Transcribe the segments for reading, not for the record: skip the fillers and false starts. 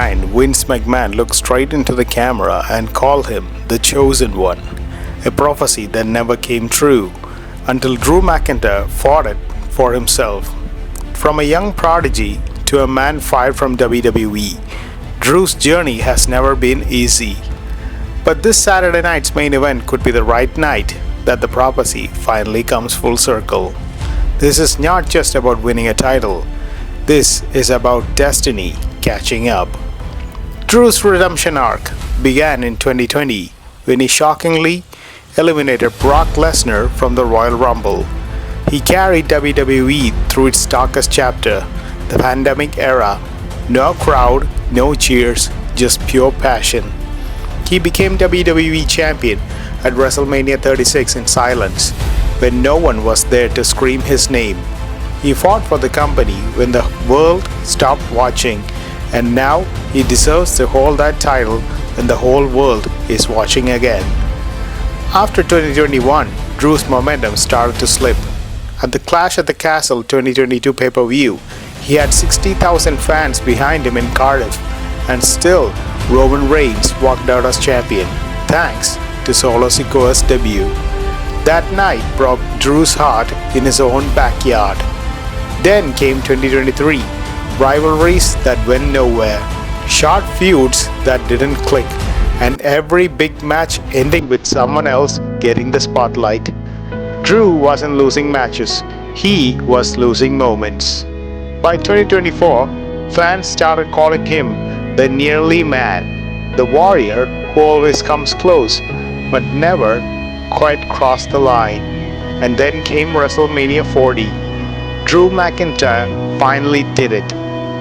Vince McMahon looked straight into the camera and called him the Chosen One, a prophecy that never came true until Drew McIntyre fought it for himself. From a young prodigy to a man fired from WWE, Drew's journey has never been easy. But this Saturday night's main event could be the right night that the prophecy finally comes full circle. This is not just about winning a title, this is about destiny catching up. Drew's redemption arc began in 2020 when he shockingly eliminated Brock Lesnar from the Royal Rumble. He carried WWE through its darkest chapter, the pandemic era. No crowd, no cheers, just pure passion. He became WWE Champion at WrestleMania 36 in silence, when no one was there to scream his name. He fought for the company when the world stopped watching, and now he deserves to hold that title when the whole world is watching again. After 2021, Drew's momentum started to slip. At the Clash at the Castle 2022 pay-per-view, he had 60,000 fans behind him in Cardiff, and still Roman Reigns walked out as champion, thanks to Solo Sikoa's debut. That night broke Drew's heart in his own backyard. Then came 2023, rivalries that went nowhere, short feuds that didn't click, and every big match ending with someone else getting the spotlight. Drew wasn't losing matches, he was losing moments. By 2024, fans started calling him the nearly man, the warrior who always comes close but never quite crossed the line. And then came WrestleMania 40. Drew McIntyre finally did it.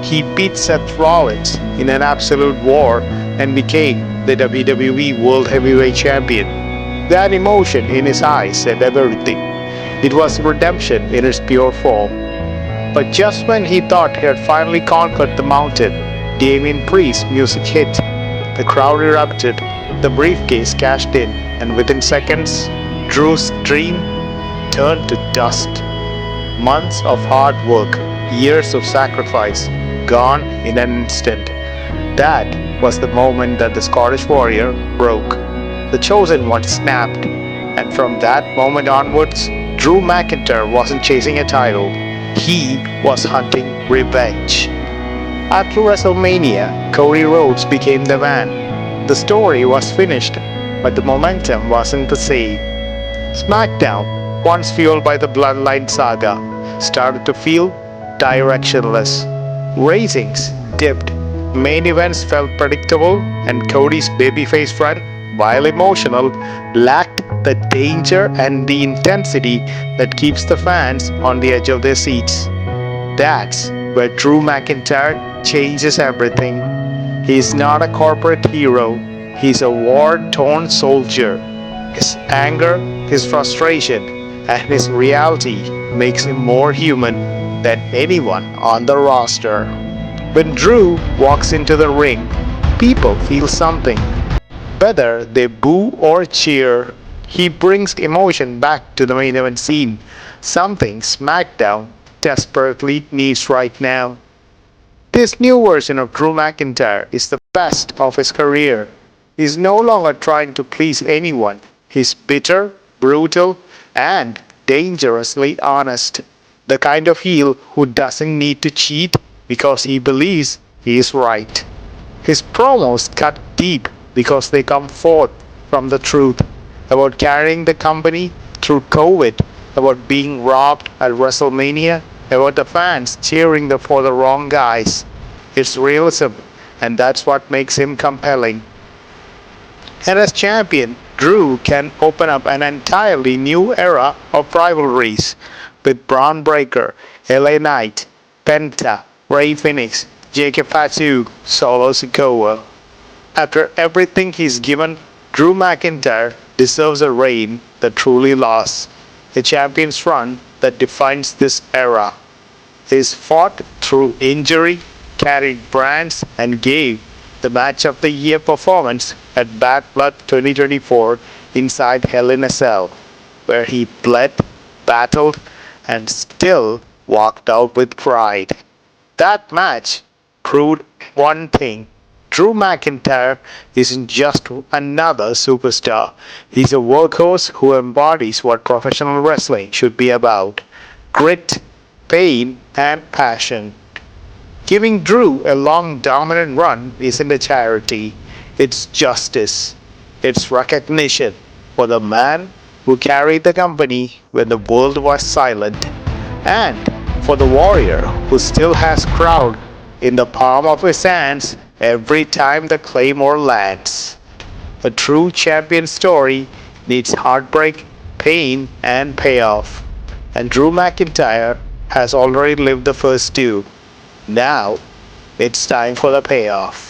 He beat Seth Rollins in an absolute war and became the WWE World Heavyweight Champion. That emotion in his eyes said everything. It was redemption in its pure form. But just when he thought he had finally conquered the mountain, Damian Priest's music hit. The crowd erupted, the briefcase cashed in, and within seconds, Drew's dream turned to dust. Months of hard work, years of sacrifice, gone in an instant. That was the moment that the Scottish Warrior broke. The Chosen One snapped, and from that moment onwards, Drew McIntyre wasn't chasing a title, he was hunting revenge. After WrestleMania, Cody Rhodes became the man. The story was finished, but the momentum wasn't the same. SmackDown, once fueled by the Bloodline saga, started to feel directionless. Ratings dipped, main events felt predictable, and Cody's babyface run, while emotional, lacked the danger and the intensity that keeps the fans on the edge of their seats. That's where Drew McIntyre changes everything. He's not a corporate hero, he's a war-torn soldier. His anger, his frustration, and his reality makes him more human than anyone on the roster. When Drew walks into the ring, people feel something. Whether they boo or cheer, he brings emotion back to the main event scene, something SmackDown desperately needs right now. This new version of Drew McIntyre is the best of his career. He's no longer trying to please anyone. He's bitter, brutal, and dangerously honest. The kind of heel who doesn't need to cheat because he believes he is right. His promos cut deep because they come forth from the truth about carrying the company through COVID, about being robbed at WrestleMania, about the fans cheering for the wrong guys. It's realism, and that's what makes him compelling. And as champion, Drew can open up an entirely new era of rivalries with Braun Breaker, LA Knight, Penta, Rey Fenix, Jake Fatu, Solo Sikoa. After everything he's given, Drew McIntyre deserves a reign that truly lasts, a champion's run that defines this era. He's fought through injury, carried brands, and gave the Match of the Year performance at Bad Blood 2024 inside Hell in a Cell, where he bled, battled, and still walked out with pride. That match proved one thing: Drew McIntyre isn't just another superstar. He's a workhorse who embodies what professional wrestling should be about: grit, pain, and passion. Giving Drew a long dominant run isn't a charity, it's justice. It's recognition for the man who carried the company when the world was silent, and for the warrior who still has crowd in the palm of his hands every time the claymore lands. A true champion story needs heartbreak, pain, and payoff. And Drew McIntyre has already lived the first two. Now it's time for the payoff.